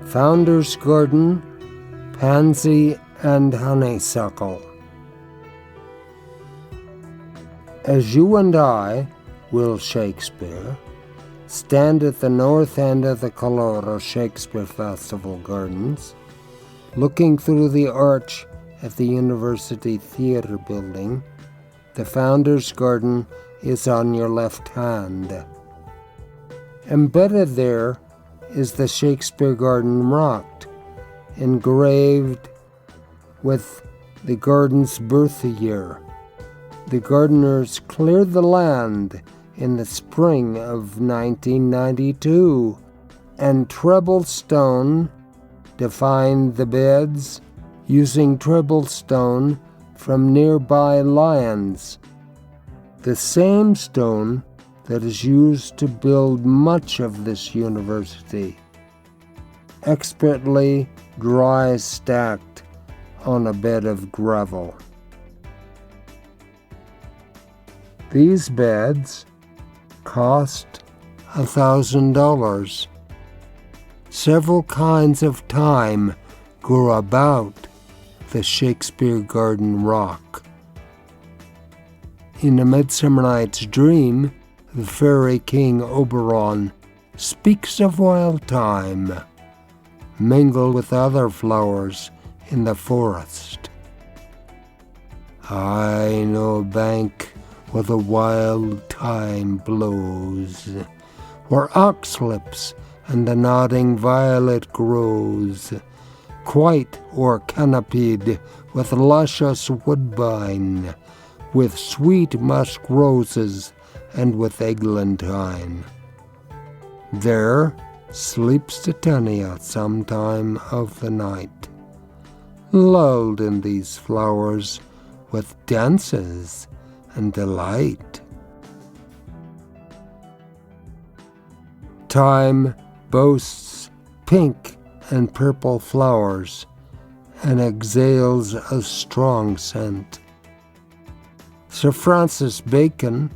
Founders Garden, Pansy and Honeysuckle. As you and I, Will Shakespeare, stand at the north end of the Colorado Shakespeare Festival Gardens, looking through the arch at the University Theater building, the Founders Garden is on your left hand. Embedded there is the Shakespeare Garden rock, engraved with the garden's birth year. The gardeners cleared the land in the spring of 1992, and treble stone defined the beds using treble stone from nearby lions, the same stone that is used to build much of this university, expertly dry stacked on a bed of gravel. These beds cost $1,000. Several kinds of thyme grow about the Shakespeare Garden rock. In A Midsummer Night's Dream, the fairy king Oberon speaks of wild thyme, mingled with other flowers in the forest. I know a bank where the wild thyme blows, where oxlips and the nodding violet grows, quite or canopied with luscious woodbine, with sweet musk roses and with eglantine. There sleeps Titania some time of the night, lulled in these flowers with dances and delight. Thyme boasts pink and purple flowers and exhales a strong scent. Sir Francis Bacon,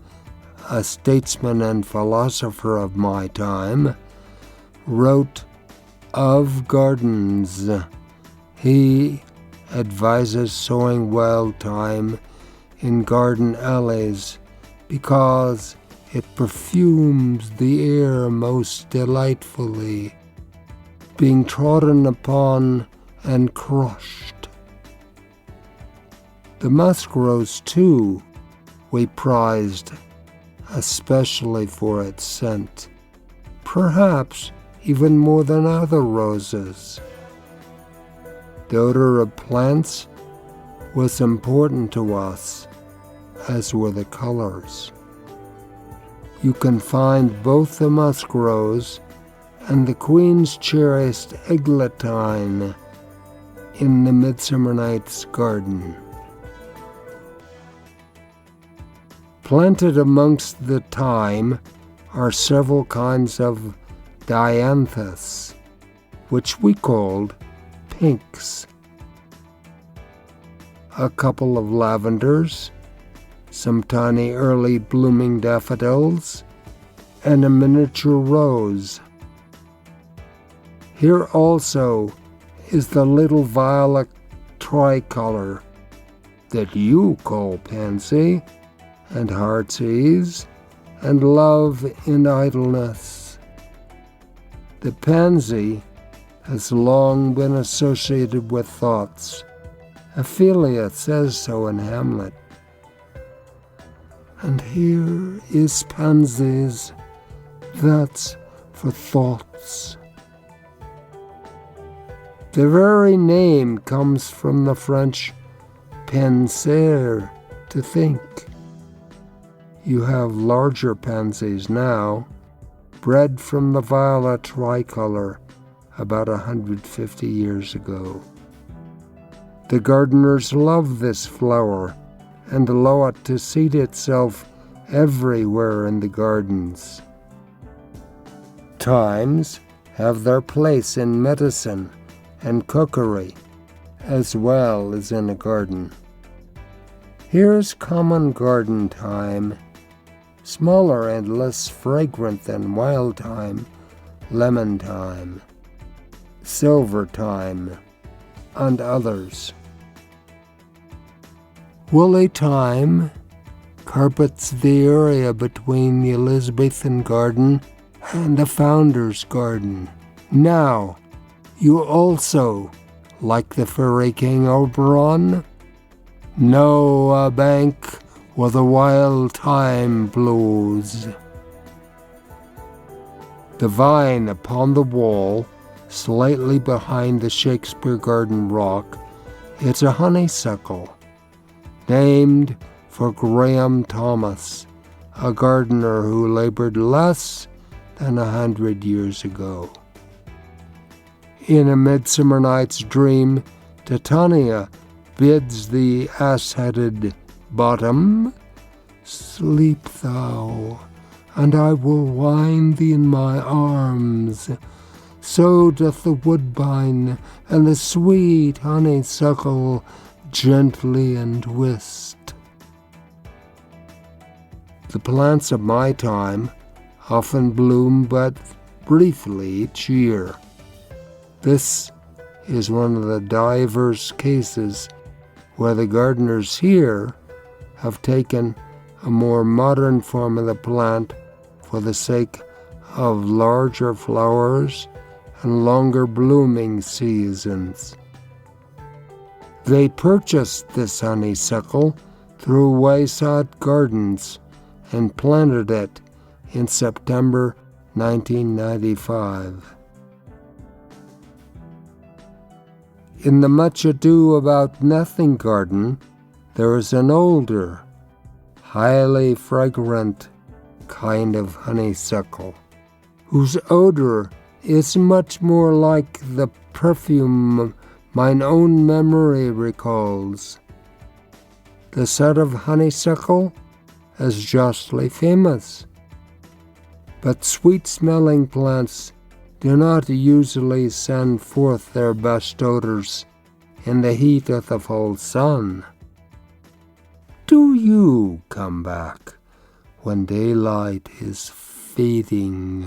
a statesman and philosopher of my time, wrote of gardens. He advises sowing wild thyme in garden alleys because it perfumes the air most delightfully, being trodden upon and crushed. The musk rose, too, we prized, especially for its scent, perhaps even more than other roses. The odor of plants was important to us, as were the colors. You can find both the musk rose and the Queen's cherished eglantine in the Midsummer Night's Garden. Planted amongst the thyme are several kinds of dianthus, which we called pinks, a couple of lavenders, some tiny early blooming daffodils, and a miniature rose. Here also is the little violet tricolor that you call pansy, and heartsease, and love in idleness. The pansy has long been associated with thoughts. Ophelia says so in Hamlet. And here is pansies, that's for thoughts. The very name comes from the French penser, to think. You have larger pansies now, bred from the violet tricolor about 150 years ago. The gardeners love this flower and allow it to seed itself everywhere in the gardens. Thymes have their place in medicine and cookery, as well as in a garden. Here's common garden thyme, smaller and less fragrant than wild thyme, lemon thyme. silver-thyme, and others. Woolly thyme carpets the area between the Elizabethan Garden and the Founders Garden. Now, you also like the Fairy King Oberon? Know a bank where the wild thyme blows. The vine upon the wall, slightly behind the Shakespeare Garden rock, is a honeysuckle, named for Graham Thomas, a gardener who labored less than 100 years ago. In A Midsummer Night's Dream, Titania bids the ass-headed bottom, "Sleep thou, and I will wind thee in my arms. So doth the woodbine and the sweet honeysuckle gently entwist." The plants of my time often bloom but briefly each year. This is one of the diverse cases where the gardeners here have taken a more modern form of the plant for the sake of larger flowers and longer blooming seasons. They purchased this honeysuckle through Wayside Gardens and planted it in September 1995. In the Much Ado About Nothing garden, there is an older, highly fragrant kind of honeysuckle, whose odor is much more like the perfume mine own memory recalls. The scent of honeysuckle is justly famous, but sweet-smelling plants do not usually send forth their best odors in the heat of the full sun. Do you come back when daylight is fading?